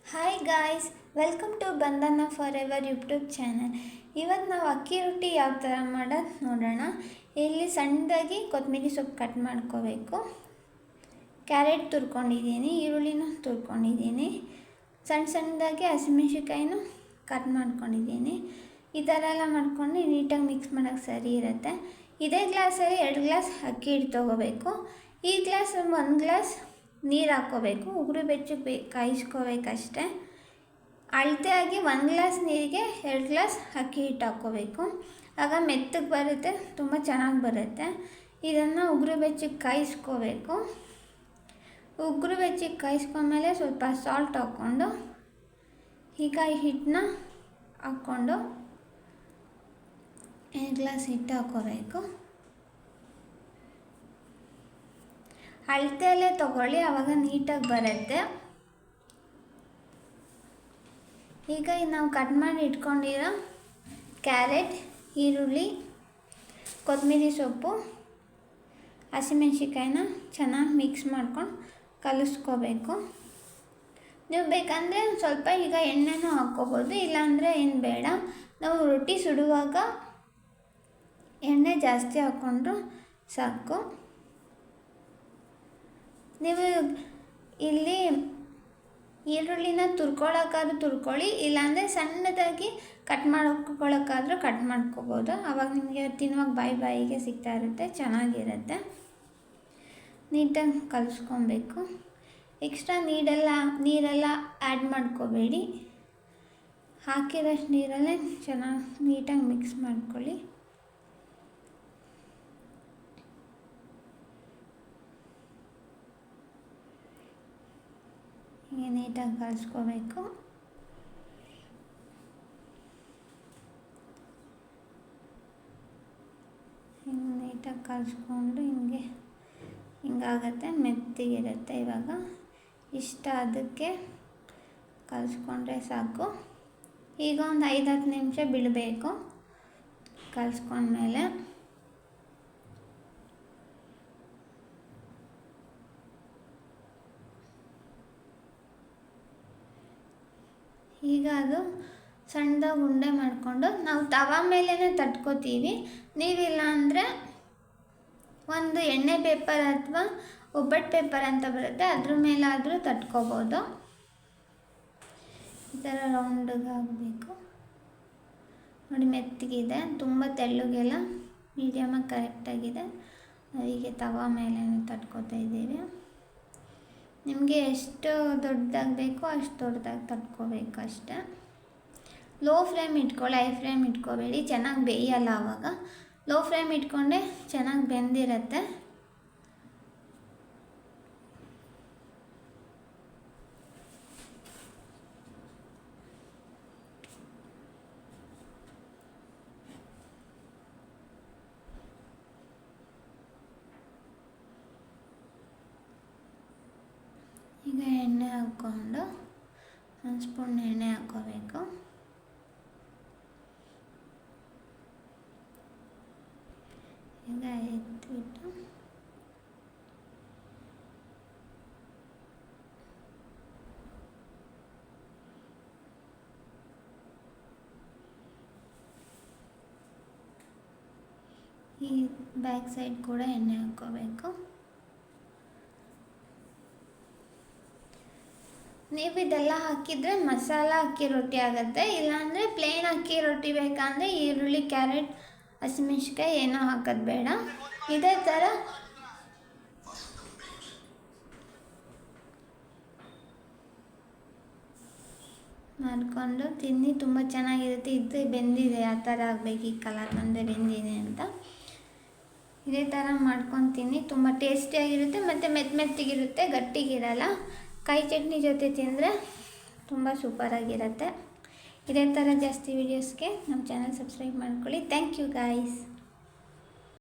Hi guys, welcome to ಬಂಧನ for ever YouTube channel. ಇವತ್ತು ನಾವು ಅಕ್ಕಿ ರೊಟ್ಟಿ ಯಾವ ಥರ ಮಾಡೋದು ನೋಡೋಣ. ಇಲ್ಲಿ ಸಣ್ಣದಾಗಿ ಕೊತ್ತಂಬರಿ ಸೊಪ್ಪು ಕಟ್ ಮಾಡ್ಕೋಬೇಕು. ಕ್ಯಾರೆಟ್ ತುರ್ಕೊಂಡಿದ್ದೀನಿ, ಈರುಳ್ಳಿನೂ ತುರ್ಕೊಂಡಿದ್ದೀನಿ, ಸಣ್ಣದಾಗಿ ಹಸಿಮೆಣ್ಸಿನ್ಕಾಯಿನೂ ಕಟ್ ಮಾಡ್ಕೊಂಡಿದ್ದೀನಿ. ಈ ಥರ ಎಲ್ಲ ಮಾಡ್ಕೊಂಡು ನೀಟಾಗಿ ಮಿಕ್ಸ್ ಮಾಡೋಕ್ಕೆ ಸರಿ ಇರುತ್ತೆ. ಇದೇ ಗ್ಲಾಸಲ್ಲಿ 2 ಗ್ಲಾಸ್ ಅಕ್ಕಿ ಹಿಟ್ಟು ತೊಗೋಬೇಕು. ಈ ಗ್ಲಾಸ್ 1 ಗ್ಲಾಸ್ ನೀರು ಹಾಕ್ಕೋಬೇಕು. ಉಗುರು ಬೆಚ್ಚಗೆ ಕಾಯಿಸ್ಕೋಬೇಕಷ್ಟೆ. ಅಳತೆಯಾಗಿ 1 ಗ್ಲಾಸ್ ನೀರಿಗೆ 2 ಗ್ಲಾಸ್ ಅಕ್ಕಿ ಹಿಟ್ಟು ಹಾಕ್ಕೋಬೇಕು. ಆಗ ಮೆತ್ತಗೆ ಬರುತ್ತೆ, ತುಂಬ ಚೆನ್ನಾಗಿ ಬರುತ್ತೆ. ಇದನ್ನು ಉಗುರು ಬೆಚ್ಚಗೆ ಕಾಯಿಸ್ಕೋಬೇಕು. ಉಗುರು ಬೆಚ್ಚಗೆ ಕಾಯಿಸ್ಕೊಂಡ್ಮೇಲೆ ಸ್ವಲ್ಪ ಸಾಲ್ಟ್ ಹಾಕ್ಕೊಂಡು ಈಗ ಹಿಟ್ಟನ್ನ ಹಾಕ್ಕೊಂಡು 2 ಗ್ಲಾಸ್ ಹಿಟ್ಟು ಹಾಕ್ಕೋಬೇಕು. ಅಳತೆಯಲ್ಲೇ ತೊಗೊಳ್ಳಿ, ಆವಾಗ ನೀಟಾಗಿ ಬರುತ್ತೆ. ಈಗ ನಾವು ಕಟ್ ಮಾಡಿ ಇಟ್ಕೊಂಡಿರೋ ಕ್ಯಾರೆಟ್, ಈರುಳ್ಳಿ, ಕೊತ್ತಂಬರಿ ಸೊಪ್ಪು, ಹಸಿಮೆಣ್ಸಿನ್ಕಾಯಿನ ಚೆನ್ನಾಗಿ ಮಿಕ್ಸ್ ಮಾಡ್ಕೊಂಡು ಕಲಿಸ್ಕೋಬೇಕು. ನೀವು ಬೇಕಂದರೆ ಸ್ವಲ್ಪ ಈಗ ಎಣ್ಣೆನೂ ಹಾಕ್ಕೋಬೋದು, ಇಲ್ಲಾಂದರೆ ಏನು ಬೇಡ. ನಾವು ರೊಟ್ಟಿ ಸುಡುವಾಗ ಎಣ್ಣೆ ಜಾಸ್ತಿ ಹಾಕ್ಕೊಂಡ್ರು ಸಾಕು. ನೀವು ಇಲ್ಲಿ ಈರುಳ್ಳಿನ ತುರ್ಕೊಳ್ಳೋಕ್ಕಾದ್ರೂ ತುರ್ಕೊಳ್ಳಿ, ಇಲ್ಲಾಂದರೆ ಸಣ್ಣದಾಗಿ ಕಟ್ ಮಾಡ್ಕೊಳ್ಳೋಕ್ಕಾದ್ರೂ ಕಟ್ ಮಾಡ್ಕೋಬೋದು. ಆವಾಗ ನಿಮಗೆ ತಿನ್ನುವಾಗ ಬಾಯಿಗೆ ಸಿಗ್ತಾ ಇರುತ್ತೆ, ಚೆನ್ನಾಗಿರುತ್ತೆ. ನೀಟಾಗಿ ಕಲಿಸ್ಕೊಬೇಕು. ಎಕ್ಸ್ಟ್ರಾ ನೀರೆಲ್ಲ ಆ್ಯಡ್ ಮಾಡ್ಕೋಬೇಡಿ. ಹಾಕಿರೋಷ್ಟು ನೀರಲ್ಲೇ ಚೆನ್ನಾಗಿ ನೀಟಾಗಿ ಮಿಕ್ಸ್ ಮಾಡ್ಕೊಳ್ಳಿ. ಹೀಗೆ ನೀಟಾಗಿ ಕಲಿಸ್ಕೋಬೇಕು. ಹಿಂಗೆ ನೀಟಾಗಿ ಕಲಿಸ್ಕೊಂಡು ಹಿಂಗಾಗತ್ತೆ, ಮೆತ್ತಗಿರುತ್ತೆ. ಇವಾಗ ಇಷ್ಟ ಅದಕ್ಕೆ ಕಲಿಸ್ಕೊಂಡ್ರೆ ಸಾಕು. ಈಗ ಒಂದು 5-10 ನಿಮಿಷ ಬಿಡಬೇಕು. ಕಲಿಸ್ಕೊಂಡ್ಮೇಲೆ ಈಗ ಅದು ಸಣ್ಣದಾಗಿ ಉಂಡೆ ಮಾಡಿಕೊಂಡು ನಾವು ತವಾ ಮೇಲೇ ತಟ್ಕೋತೀವಿ. ನೀವಿಲ್ಲ ಅಂದರೆ ಒಂದು ಎಣ್ಣೆ ಪೇಪರ್ ಅಥವಾ ಒಬ್ಬಟ್ಟು ಪೇಪರ್ ಅಂತ ಬರುತ್ತೆ, ಅದ್ರ ಮೇಲಾದರೂ ತಟ್ಕೋಬೋದು. ಈ ಥರ ರೌಂಡಾಗಿ ಆಗಬೇಕು. ನೋಡಿ, ಮೆತ್ತಗಿದೆ, ತುಂಬ ತೆಳ್ಳಗೆಲ್ಲ ಮೀಡಿಯಮಾಗಿ ಕರೆಕ್ಟಾಗಿದೆ. ಹೀಗೆ ತವಾ ಮೇಲೆ ತಟ್ಕೋತಾ ಇದ್ದೀವಿ. ನಿಮಗೆ ಎಷ್ಟು ದೊಡ್ಡದಾಗಿ ಬೇಕೋ ಅಷ್ಟು ದೊಡ್ಡದಾಗಿ ತಟ್ಕೋಬೇಕು ಅಷ್ಟೆ. ಲೋ ಫ್ಲೇಮ್ ಇಟ್ಕೊಳ್ಳಿ, ಹೈ ಫ್ಲೇಮ್ ಇಟ್ಕೋಬೇಡಿ, ಚೆನ್ನಾಗಿ ಬೇಯಲ್ಲ ಆವಾಗ. ಲೋ ಫ್ಲೇಮ್ ಇಟ್ಕೊಂಡೆ ಚೆನ್ನಾಗಿ ಬೆಂದಿರುತ್ತೆ. ಈಗ ಎಣ್ಣೆ ಹಾಕ್ಕೊಂಡು 1 ಸ್ಪೂನ್ ಎಣ್ಣೆ ಹಾಕ್ಕೋಬೇಕು. ಈಗ ಎತ್ತಿಬಿಟ್ಟು ಈ ಬ್ಯಾಕ್ ಸೈಡ್ ಕೂಡ ಎಣ್ಣೆ ಹಾಕ್ಕೋಬೇಕು. ನೀವು ಇದೆಲ್ಲ ಹಾಕಿದರೆ ಮಸಾಲ ಅಕ್ಕಿ ರೊಟ್ಟಿ ಆಗುತ್ತೆ. ಇಲ್ಲಾಂದರೆ ಪ್ಲೇನ್ ಅಕ್ಕಿ ರೊಟ್ಟಿ ಬೇಕಂದರೆ ಈರುಳ್ಳಿ, ಕ್ಯಾರೆಟ್, ಹಸಿಮೆಣ್ಸಿನ್ಕಾಯಿ ಏನೂ ಹಾಕೋದು ಬೇಡ. ಇದೇ ಥರ ಮಾಡಿಕೊಂಡು ತಿನ್ನಿ, ತುಂಬ ಚೆನ್ನಾಗಿರುತ್ತೆ. ಇದು ಬೆಂದಿದೆ, ಆ ಥರ ಆಗಬೇಕು, ಈ ಕಲರ್ ಬಂದರೆ ಬೆಂದಿದೆ ಅಂತ. ಇದೇ ಥರ ಮಾಡ್ಕೊಂಡು ತಿನ್ನಿ, ತುಂಬ ಟೇಸ್ಟಿಯಾಗಿರುತ್ತೆ ಮತ್ತು ಮೆತ್ತಗಿರುತ್ತೆ, ಗಟ್ಟಿಗಿರಲ್ಲ. ಕಾಯಿ ಚಟ್ನಿ ಜೊತೆ ತಿಂದರೆ ತುಂಬ ಸೂಪರಾಗಿರುತ್ತೆ. ಇದೇ ಥರ ಜಾಸ್ತಿ ವೀಡಿಯೋಸ್ಗೆ ನಮ್ಮ ಚಾನಲ್ ಸಬ್ಸ್ಕ್ರೈಬ್ ಮಾಡ್ಕೊಳ್ಳಿ. Thank you guys.